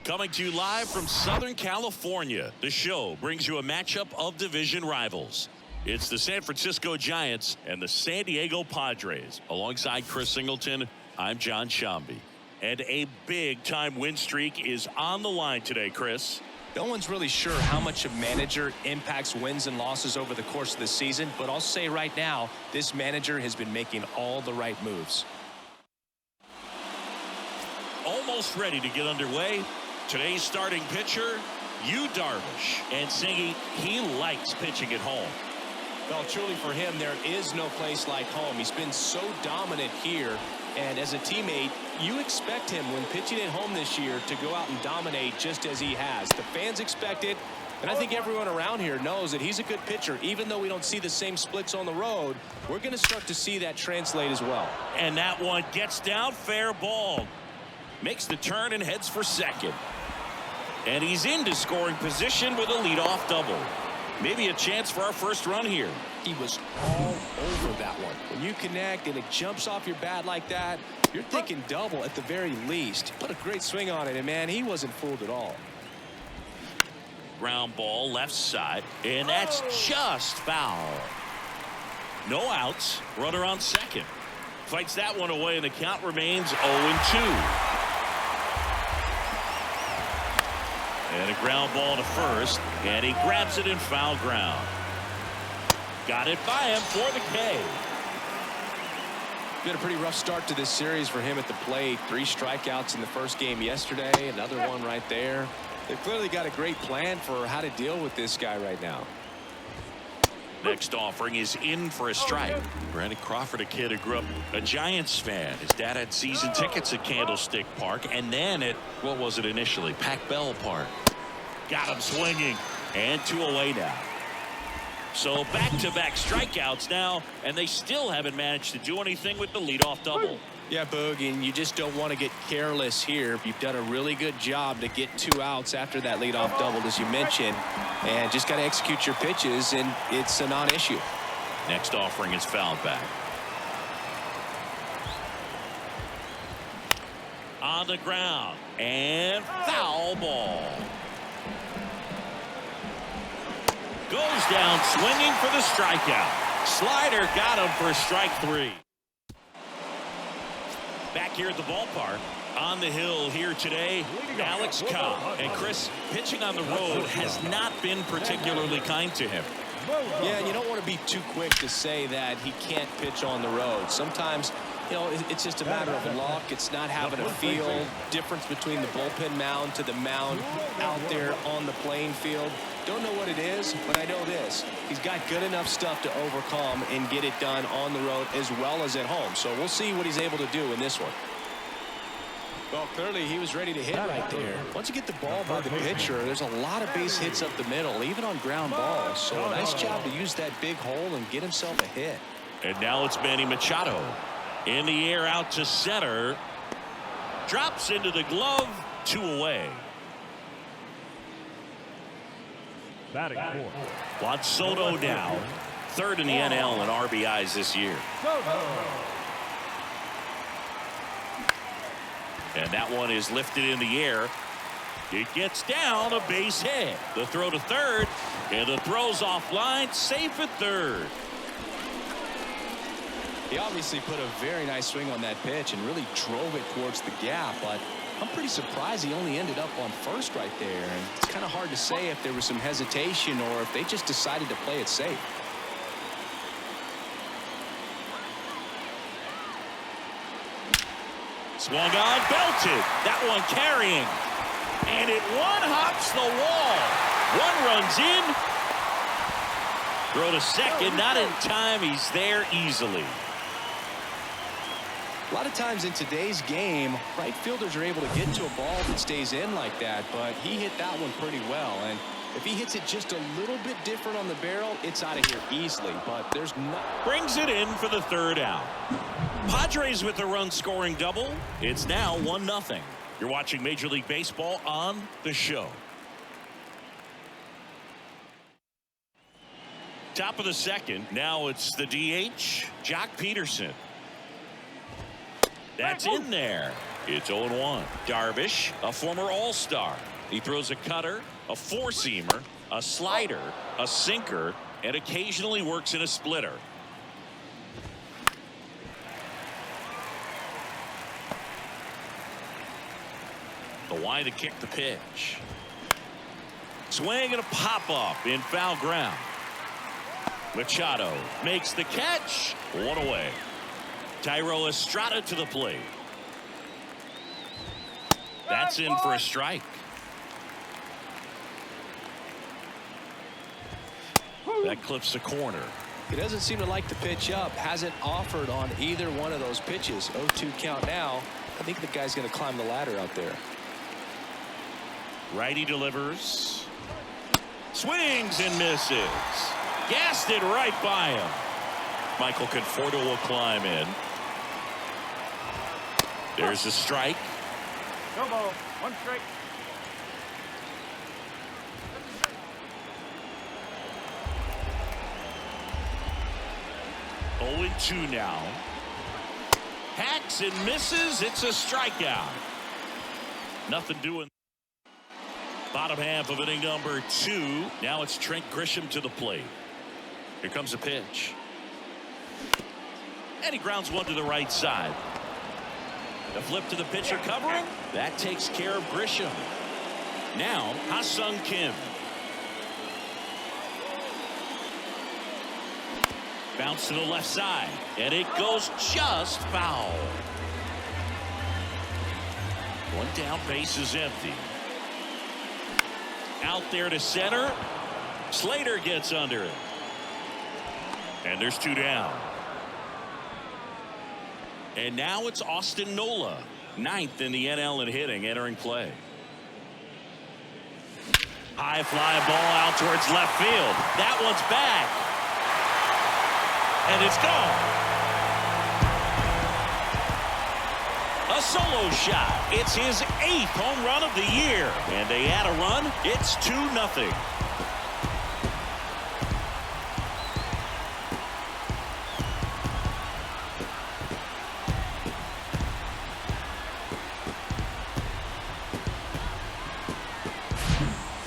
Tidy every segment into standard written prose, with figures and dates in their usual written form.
Coming to you live from Southern California, the show brings you a matchup of division rivals. It's the San Francisco Giants and the San Diego Padres. Alongside Chris Singleton, I'm John Shambi. And a big-time win streak is on the line today, Chris. No one's really sure how much a manager impacts wins and losses over the course of the season, but I'll say right now, this manager has been making all the right moves. Almost ready to get underway. Today's starting pitcher, Yu Darvish, and singing he likes pitching at home. Well, truly for him, there is no place like home. He's been so dominant here, and as a teammate, you expect him when pitching at home this year to go out and dominate just as he has. The fans expect it, and I think everyone around here knows that he's a good pitcher. Even though we don't see the same splits on the road, we're going to start to see that translate as well. And that one gets down, fair ball. Makes the turn and heads for second. And he's into scoring position with a leadoff double. Maybe a chance for our first run here. He was all over that one. When you connect and it jumps off your bat like that, you're thinking double at the very least. Put a great swing on it, and man, he wasn't fooled at all. Ground ball left side, and that's just foul. No outs, runner on second. Fights that one away, and the count remains 0-2. And a ground ball to first, and he grabs it in foul ground. Got it by him for the K. Been a pretty rough start to this series for him at the plate. 3 strikeouts in the first game yesterday, another one right there. They've clearly got a great plan for how to deal with this guy right now. Next offering is in for a strike. Brandon Crawford, a kid who grew up a Giants fan. His dad had season tickets at Candlestick Park and then at, what was it initially, Pac-Bell Park. Got him swinging, and 2 away now. So back-to-back strikeouts now, and they still haven't managed to do anything with the leadoff double. Yeah, Boog, and you just don't want to get careless here. You've done a really good job to get 2 outs after that leadoff double, as you mentioned, and just got to execute your pitches, and it's a non-issue. Next offering is fouled back. On the ground, and foul ball. Goes down swinging for the strikeout. Slider got him for strike 3. Back here at the ballpark, on the hill here today, Alex Cobb. And Chris, pitching on the road has not been particularly kind to him. Yeah, you don't want to be too quick to say that he can't pitch on the road. Sometimes, you know, it's just a matter of luck. It's not having a feel. Difference between the bullpen mound to the mound out there on the playing field. Don't know what it is, but I know this. He's got good enough stuff to overcome and get it done on the road as well as at home. So we'll see what he's able to do in this one. Well, clearly he was ready to hit right there. Once you get the ball by the pitcher, there's a lot of base hits up the middle, even on ground balls. So a nice job to use that big hole and get himself a hit. And now it's Manny Machado. In the air out to center. Drops into the glove. 2 away. Batting fourth. Juan Soto now. 3rd in the NL in RBIs this year. And that one is lifted in the air. It gets down, a base hit. The throw to third, and the throw's offline, safe at third. He obviously put a very nice swing on that pitch and really drove it towards the gap, but I'm pretty surprised he only ended up on first right there. And it's kind of hard to say if there was some hesitation or if they just decided to play it safe. Swung on, belted. That one carrying. And it one-hops the wall. 1 runs in. Throw to second, not in time. He's there easily. A lot of times in today's game, right fielders are able to get to a ball that stays in like that, but he hit that one pretty well. And if he hits it just a little bit different on the barrel, it's out of here easily, but there's no... Brings it in for the 3rd out. Padres with the run-scoring double. It's now 1-0. You're watching Major League Baseball on the show. Top of the second. Now it's the DH, Jock Peterson. That's in there. It's 0-1. Darvish, a former All-Star. He throws a cutter, a four-seamer, a slider, a sinker, and occasionally works in a splitter. The wind to kick the pitch. Swing and a pop-up in foul ground. Machado makes the catch. One away. Thairo Estrada to the plate. That's in for a strike. That clips the corner. He doesn't seem to like the pitch up. Hasn't offered on either one of those pitches. 0-2 count now. I think the guy's going to climb the ladder out there. Righty delivers. Swings and misses. Gassed it right by him. Michael Conforto will climb in. There's a strike. No ball. One strike. 0-2 now. Hacks and misses. It's a strikeout. Nothing doing. Bottom half of inning number 2. Now it's Trent Grisham to the plate. Here comes a pitch. And he grounds one to the right side. The flip to the pitcher covering. That takes care of Grisham. Now Ha-Seong Kim. Bounce to the left side. And it goes just foul. One down, base is empty. Out there to center. Slater gets under it. And there's 2 down. And now it's Austin Nola, 9th in the NL in hitting, entering play. High fly ball out towards left field. That one's back. And it's gone. A solo shot. It's his 8th home run of the year. And they add a run. It's 2-0.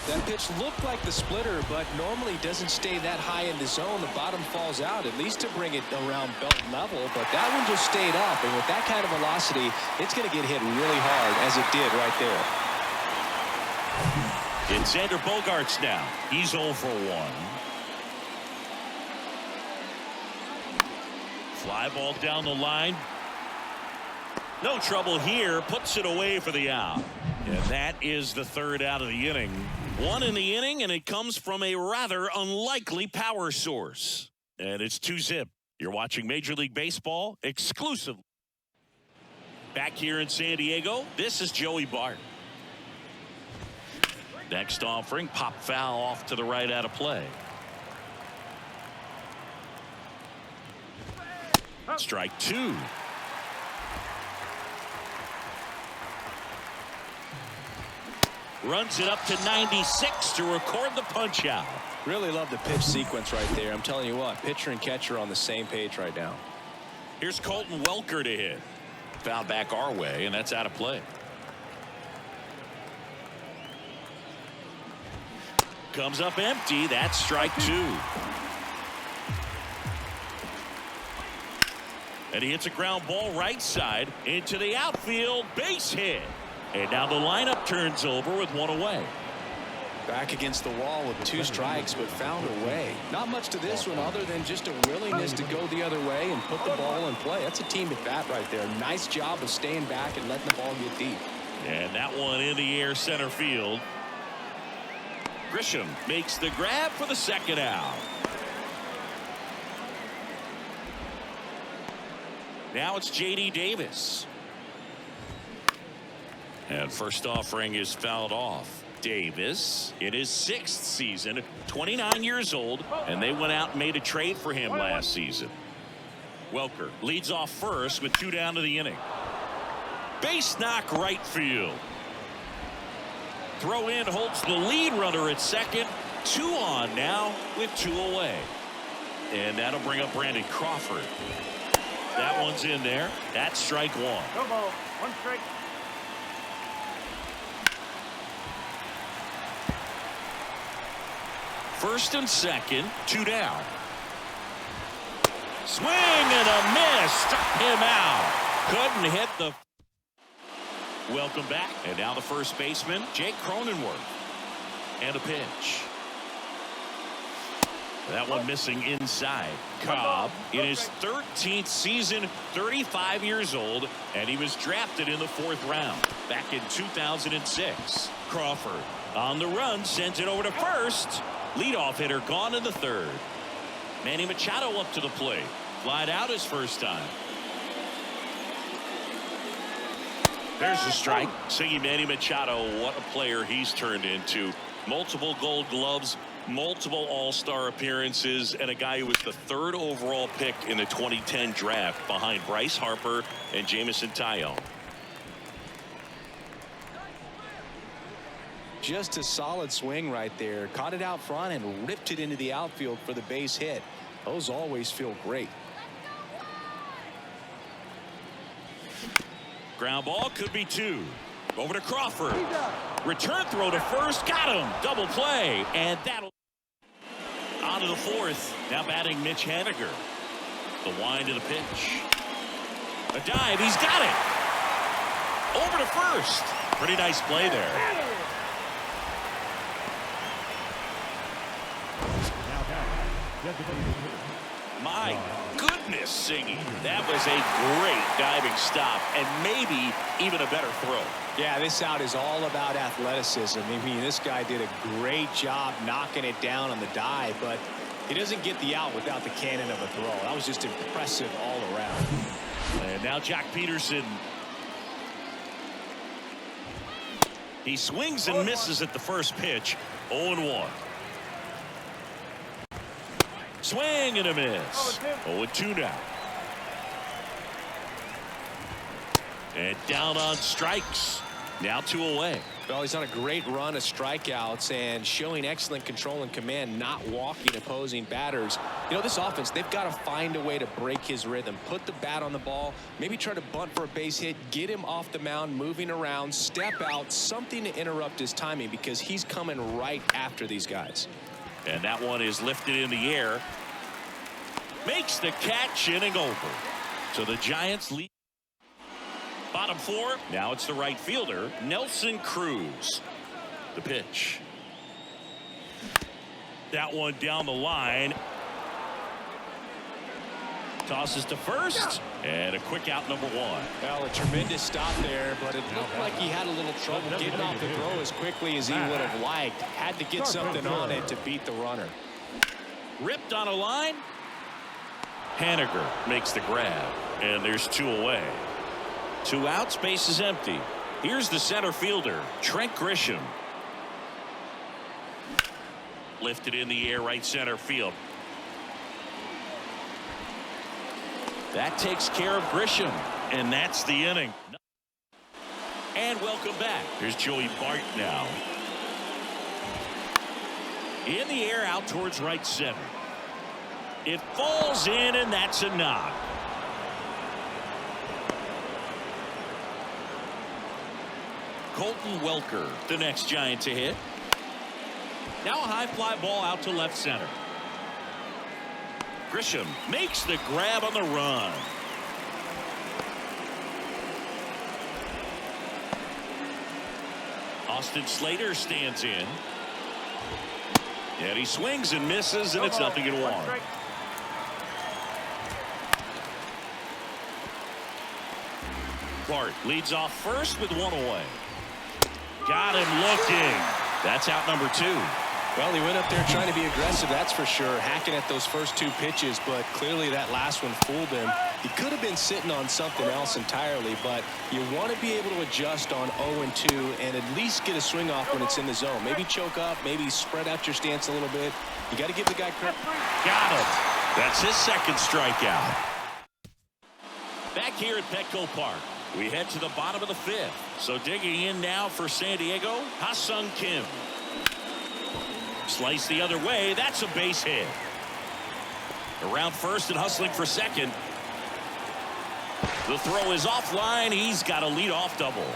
That pitch looked like the splitter, but normally doesn't stay that high in the zone. The bottom falls out, at least to bring it around belt level. But that one just stayed up, and with that kind of velocity, it's going to get hit really hard, as it did right there. It's Xander Bogaerts now. He's 0 for 1. Fly ball down the line. No trouble here. Puts it away for the out. And that is the 3rd out of the inning. 1 in the inning, and it comes from a rather unlikely power source. And it's 2-0. You're watching Major League Baseball exclusively. Back here in San Diego, this is Joey Bart. Next offering, pop foul off to the right out of play. Strike 2. Runs it up to 96 to record the punch out. Really love the pitch sequence right there. I'm telling you what, pitcher and catcher on the same page right now. Here's Colton Welker to hit. Foul back our way, and that's out of play. Comes up empty. That's strike 2. And he hits a ground ball right side into the outfield. Base hit. And now the lineup turns over with 1 away. Back against the wall with 2 strikes, but found a way. Not much to this one other than just a willingness to go the other way and put the ball in play. That's a team at bat right there. Nice job of staying back and letting the ball get deep. And that one in the air center field. Grisham makes the grab for the 2nd out. Now it's J.D. Davis. And first offering is fouled off. Davis in his 6th season, 29 years old, and they went out and made a trade for him last season. Welker leads off first with 2 down to the inning. Base knock right field. Throw in holds the lead runner at 2nd. 2 on now with 2 away. And that'll bring up Brandon Crawford. That one's in there. That's strike 1. No ball. One strike. First and second, 2 down. Swing and a miss. Struck him out. Couldn't hit the. Welcome back. And now the first baseman, Jake Cronenworth. And a pitch. That one missing inside. Cobb in his 13th season, 35 years old, and he was drafted in the 4th round back in 2006. Crawford on the run, sends it over to first. Leadoff hitter gone in the 3rd. Manny Machado up to the plate. Flied out his first time. There's the strike. Seeing Manny Machado, what a player he's turned into. Multiple Gold Gloves, multiple All-Star appearances, and a guy who was the 3rd overall pick in the 2010 draft behind Bryce Harper and Jameson Taillon. Just a solid swing right there. Caught it out front and ripped it into the outfield for the base hit. Those always feel great. Ground ball could be 2. Over to Crawford. Return throw to first. Got him. Double play. And that'll. On to the 4th. Now batting Mitch Haniger. The wind of the pitch. A dive. He's got it. Over to first. Pretty nice play there. My goodness, singing. That was a great diving stop and maybe even a better throw. Yeah, this out is all about athleticism. I mean, this guy did a great job knocking it down on the dive, but he doesn't get the out without the cannon of a throw. That was just impressive all around. And now Jack Peterson. He swings and misses at the first pitch. 0-1. Swing and a miss. 0-2 now. And down on strikes. Now 2 away. Well, he's on a great run of strikeouts and showing excellent control and command, not walking opposing batters. You know, this offense, they've got to find a way to break his rhythm, put the bat on the ball, maybe try to bunt for a base hit, get him off the mound, moving around, step out, something to interrupt his timing because he's coming right after these guys. And that one is lifted in the air. Makes the catch, inning over. So the Giants lead. Bottom 4. Now it's the right fielder, Nelson Cruz. The pitch. That one down the line. Tosses to first. And a quick out, number 1. Well, a tremendous stop there, but it looked like he had a little trouble getting off the throw as quickly as he would have liked. Had to get something on it to beat the runner. Ripped on a line. Haniger makes the grab. And there's 2 away. 2 outs, base is empty. Here's the center fielder, Trent Grisham. Lifted in the air, right center field. That takes care of Grisham, and that's the inning. And welcome back. Here's Joey Bart now. In the air, out towards right center. It falls in, and that's a knock. Colton Welker, the next Giant to hit. Now a high fly ball out to left center. Grisham makes the grab on the run. Austin Slater stands in. And he swings and misses, and it's 0-1. Clark leads off first with 1 away. Got him looking. That's out number 2. Well, he went up there trying to be aggressive, that's for sure, hacking at those first 2 pitches, but clearly that last one fooled him. He could have been sitting on something else entirely, but you want to be able to adjust on 0-2 and at least get a swing off when it's in the zone. Maybe choke up, maybe spread out your stance a little bit. You got to give the guy credit. Got him. That's his 2nd strikeout. Back here at Petco Park, we head to the bottom of the 5th. So digging in now for San Diego, Ha-Seong Kim. Slice the other way. That's a base hit. Around first and hustling for second. The throw is offline. He's got a leadoff double.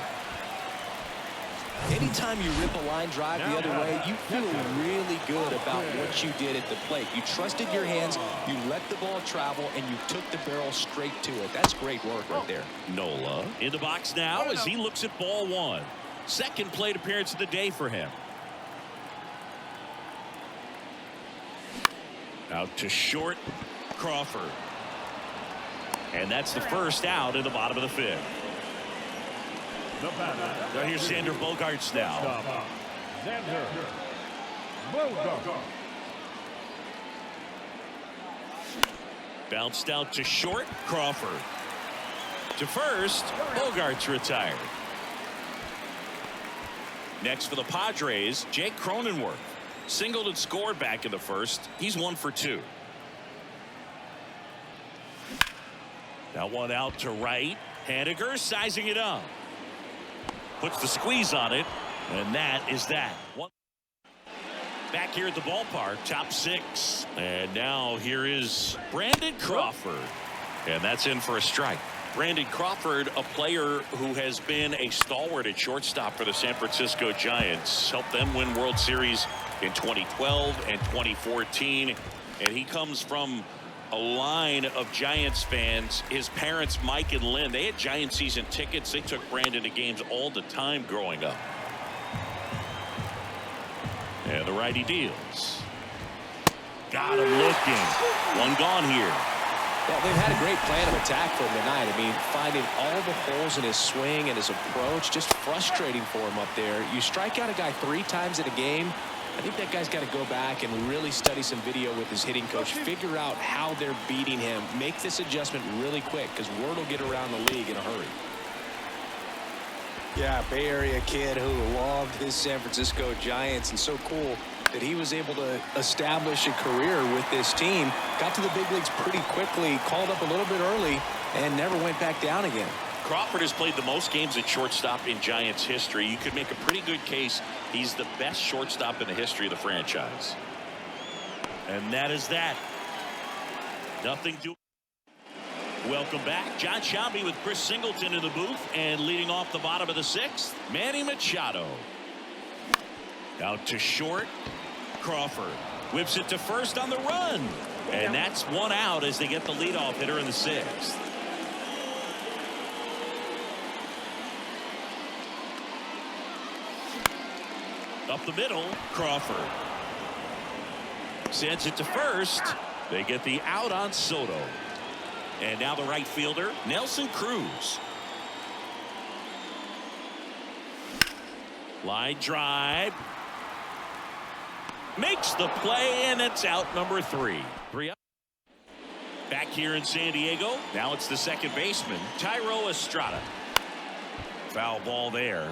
Anytime anytime you rip a line drive the other way, you feel really good about what you did at the plate. You trusted your hands, you let the ball travel, and you took the barrel straight to it. That's great work right there. Nola in the box now as he looks at ball one. Second plate appearance of the day for him. Out to short, Crawford. And that's the first out in the bottom of the fifth. Now here's Xander Bogaerts now. Xander Bogaerts. Bounced out to short, Crawford. To first, Bogaerts retired. Next for the Padres, Jake Cronenworth. Singled and scored back in the first. He's 1 for 2. That one out to right. Haniger sizing it up. Puts the squeeze on it. And that is that. Back here at the ballpark, top 6. And now here is Brandon Crawford. And that's in for a strike. Brandon Crawford, a player who has been a stalwart at shortstop for the San Francisco Giants. Helped them win World Series in 2012 and 2014. And he comes from a line of Giants fans. His parents, Mike and Lynn, they had Giant season tickets. They took Brandon to games all the time growing up. And the righty deals. Got him looking. One gone here. Yeah, they've had a great plan of attack for him tonight. I mean, finding all the holes in his swing and his approach, just frustrating for him up there. You strike out a guy 3 times in a game. I think that guy's got to go back and really study some video with his hitting coach, figure out how they're beating him, make this adjustment really quick, because word will get around the league in a hurry. Yeah, Bay Area kid who loved his San Francisco Giants, and so cool that he was able to establish a career with this team. Got to the big leagues pretty quickly, called up a little bit early, and never went back down again. Crawford has played the most games at shortstop in Giants history. You could make a pretty good case he's the best shortstop in the history of the franchise. And that is that. Nothing to. Welcome back. John Shelby with Chris Singleton in the booth, and leading off the bottom of the 6th, Manny Machado. Out to short, Crawford whips it to first on the run, and that's one out as they get the leadoff hitter in the 6th. Up the middle, Crawford sends it to first. They get the out on Soto. And now the right fielder, Nelson Cruz. Line drive. Makes the play, and it's out number 3. 3 up. Back here in San Diego. Now it's the second baseman, Thairo Estrada. Foul ball there.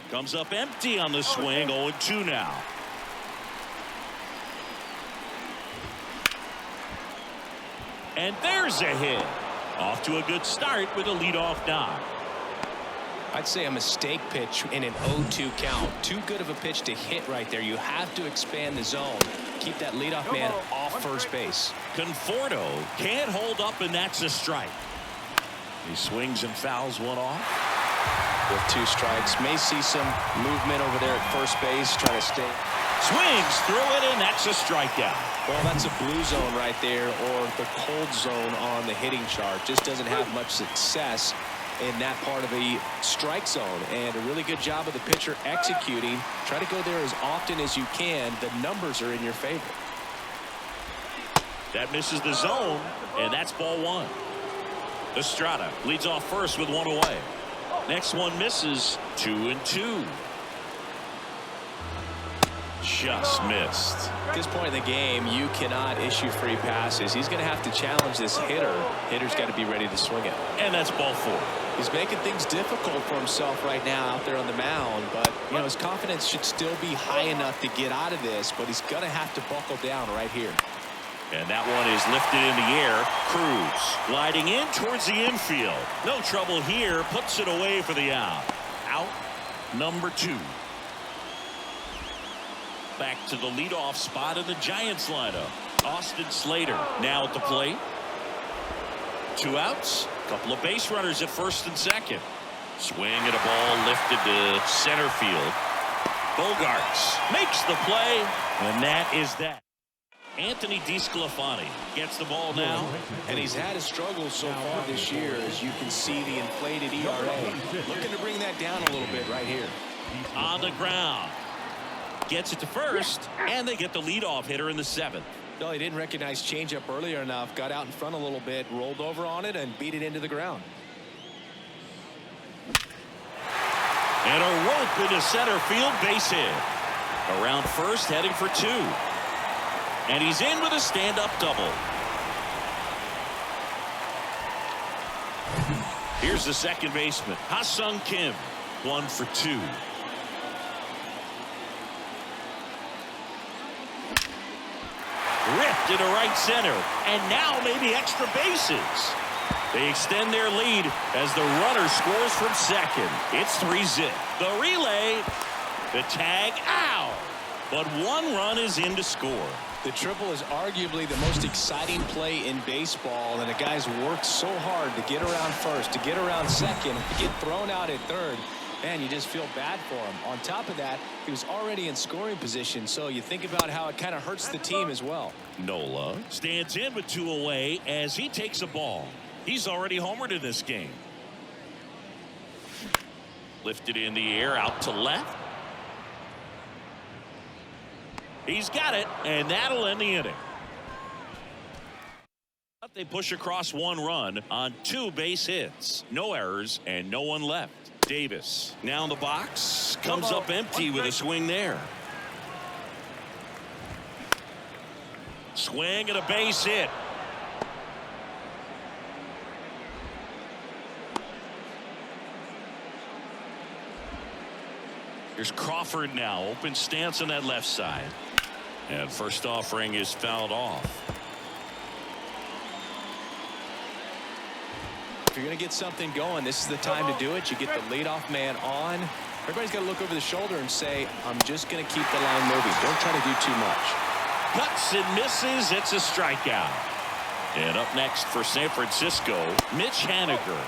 Comes up empty on the swing. 0-2 now. And there's a hit. Off to a good start with a leadoff knock. I'd say a mistake pitch in an 0-2 count. Too good of a pitch to hit right there. You have to expand the zone. Keep that leadoff man off first base. Conforto can't hold up, and that's a strike. He swings and fouls one off. With 2 strikes, may see some movement over there at first base, trying to stay. Swings through it, and that's a strikeout. Well, that's a blue zone right there, or the cold zone on the hitting chart. Just doesn't have much success in that part of the strike zone, and a really good job of the pitcher executing. Try to go there as often as you can. The numbers are in your favor. That misses the zone, and that's ball 1. Estrada leads off first with 1 away. Next one misses. 2-2. Just missed. At this point in the game, you cannot issue free passes. He's going to have to challenge this hitter. Hitter's got to be ready to swing it. And that's ball 4. He's making things difficult for himself right now out there on the mound, but you know his confidence should still be high enough to get out of this, but he's going to have to buckle down right here. And that one is lifted in the air. Cruz gliding in towards the infield. No trouble here. Puts it away for the out. Out number 2. Back to the leadoff spot in the Giants lineup. Austin Slater now at the plate. 2 outs. Couple of base runners at first and second. Swing at a ball lifted to center field. Bogarts makes the play, and that is that. Anthony DeSclafani gets the ball now. And he's had his struggles so far this year, as you can see the inflated ERA. Looking to bring that down a little bit right here. On the ground. Gets it to first, and they get the leadoff hitter in the 7th. No, he didn't recognize changeup earlier enough. Got out in front a little bit, rolled over on it, and beat it into the ground. And a rope into center field, base hit. Around first, heading for 2. And he's in with a stand-up double. Here's the second baseman, Ha-Seong Kim, 1 for 2. Ripped into right center, and now maybe extra bases. They extend their lead as the runner scores from second. It's 3-zip. The relay, the tag, out. But 1 run is in to score. The triple is arguably the most exciting play in baseball, and the guys worked so hard to get around first, to get around second, to get thrown out at third. Man, you just feel bad for him. On top of that, he was already in scoring position, so you think about how it kind of hurts the team as well. Nola stands in with 2 away as he takes a ball. He's already homered in this game. Lifted in the air out to left. He's got it, and that'll end the inning. They push across 1 run on 2 base hits. No errors and no one left. Davis now in the box, comes up empty with a swing there. Swing and a base hit. Here's Crawford now, open stance on that left side. And first offering is fouled off. If you're going to get something going, this is the time to do it. You get the leadoff man on. Everybody's got to look over the shoulder and say, I'm just going to keep the line moving. Don't try to do too much. Cuts and misses. It's a strikeout. And up next for San Francisco, Mitch Haniger.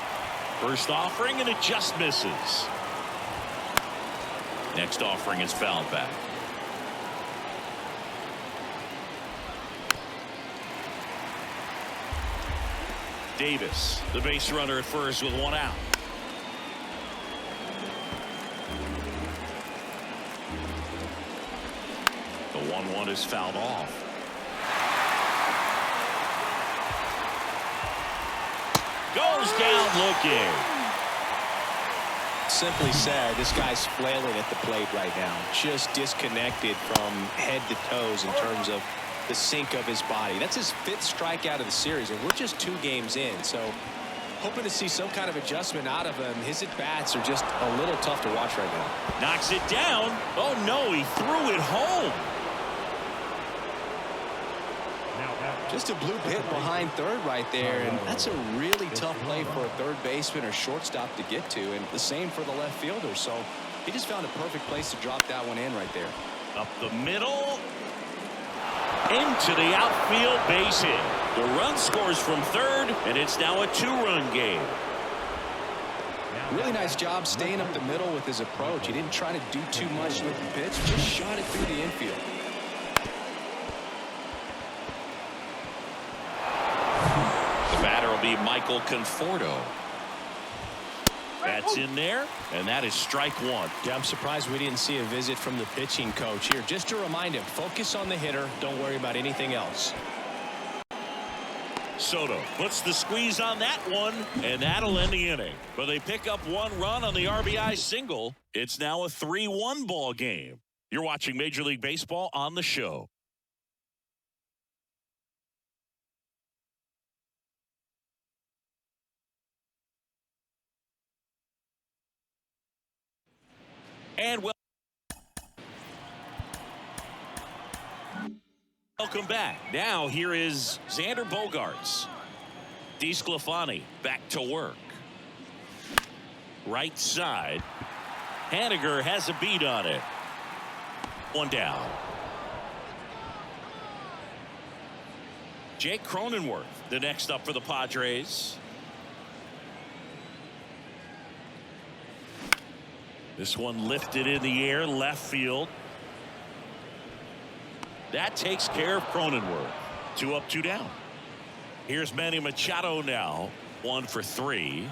First offering, and it just misses. Next offering is fouled back. Davis, the base runner at first with 1 out. The 1-1 is fouled off. Goes down looking. Simply said, this guy's flailing at the plate right now. Just disconnected from head to toes in terms of the sink of his body. That's his 5th strikeout of the series, and we're just 2 games in. So hoping to see some kind of adjustment out of him. His at-bats are just a little tough to watch right now. Knocks it down. Oh, no, he threw it home. Just a bloop hit behind third right there, and that's a really tough play for a third baseman or shortstop to get to, and the same for the left fielder. So he just found a perfect place to drop that one in right there. Up the middle. Into the outfield, base hit. The run scores from third, and it's now a 2-run game. Really nice job staying up the middle with his approach. He didn't try to do too much with the pitch, just shot it through the infield. The batter will be Michael Conforto. That's in there, and that is strike 1. Yeah, I'm surprised we didn't see a visit from the pitching coach here. Just to remind him, focus on the hitter. Don't worry about anything else. Soto puts the squeeze on that one, and that'll end the inning. But they pick up 1 run on the RBI single. It's now a 3-1 ball game. You're watching Major League Baseball on the show. And welcome back. Now here is Xander Bogaerts. DeSclafani back to work. Right side. Haniger has a beat on it. 1 down. Jake Cronenworth, the next up for the Padres. This one lifted in the air, left field. That takes care of Cronenworth. 2 up, 2 down. Here's Manny Machado now. 1 for 3.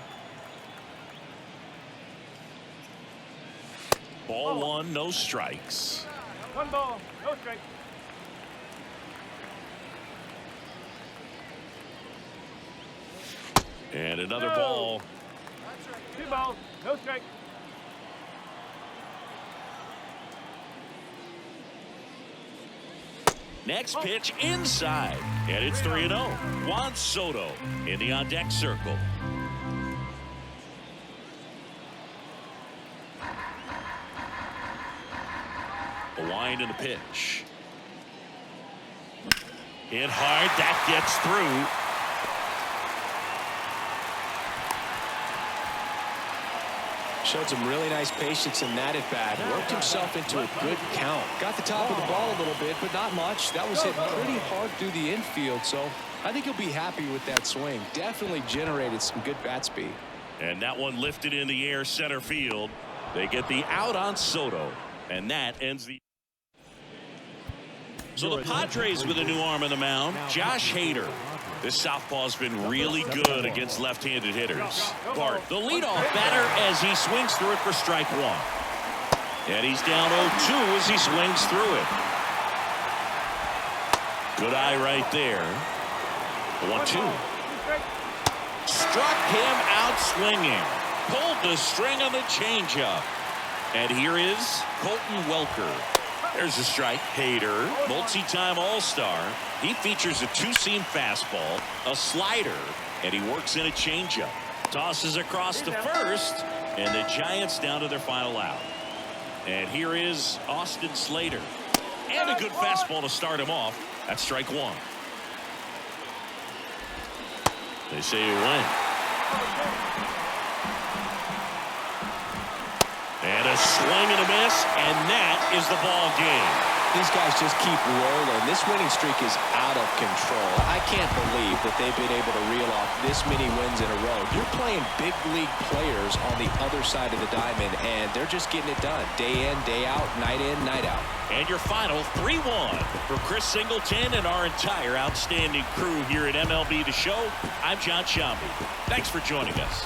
Ball 1, no strikes. 1 ball, no strike. And another ball. 2 balls, no strike. Next pitch inside, and it's 3-0. Juan Soto in the on-deck circle. A wind in the pitch. Hit hard, that gets through. Showed some really nice patience in that at bat. Worked himself into a good count. Got the top of the ball a little bit, but not much. That was hit pretty hard through the infield, so I think he'll be happy with that swing. Definitely generated some good bat speed. And that one lifted in the air, center field. They get the out on Soto, and that ends the. So the Padres with a new arm on the mound, Josh Hader. This southpaw's been really good against left-handed hitters. Bart, the leadoff batter, as he swings through it for strike 1. And he's down 0-2 as he swings through it. Good eye right there. 1-2. Struck him out swinging. Pulled the string on the changeup. And here is Colton Welker. There's a strike. Hader, multi-time All-Star. He features a 2-seam fastball, a slider, and he works in a changeup. Tosses across to first, and the Giants down to their final out. And here is Austin Slater. And a good fastball to start him off. That's strike 1. They say he went. And a swing and a miss, and that is the ball game. These guys just keep rolling. This winning streak is out of control. I can't believe that they've been able to reel off this many wins in a row. You're playing big league players on the other side of the diamond, and they're just getting it done. Day in, day out, night in, night out. And your final 3-1 for Chris Singleton and our entire outstanding crew here at MLB The Show. I'm John Shambi. Thanks for joining us.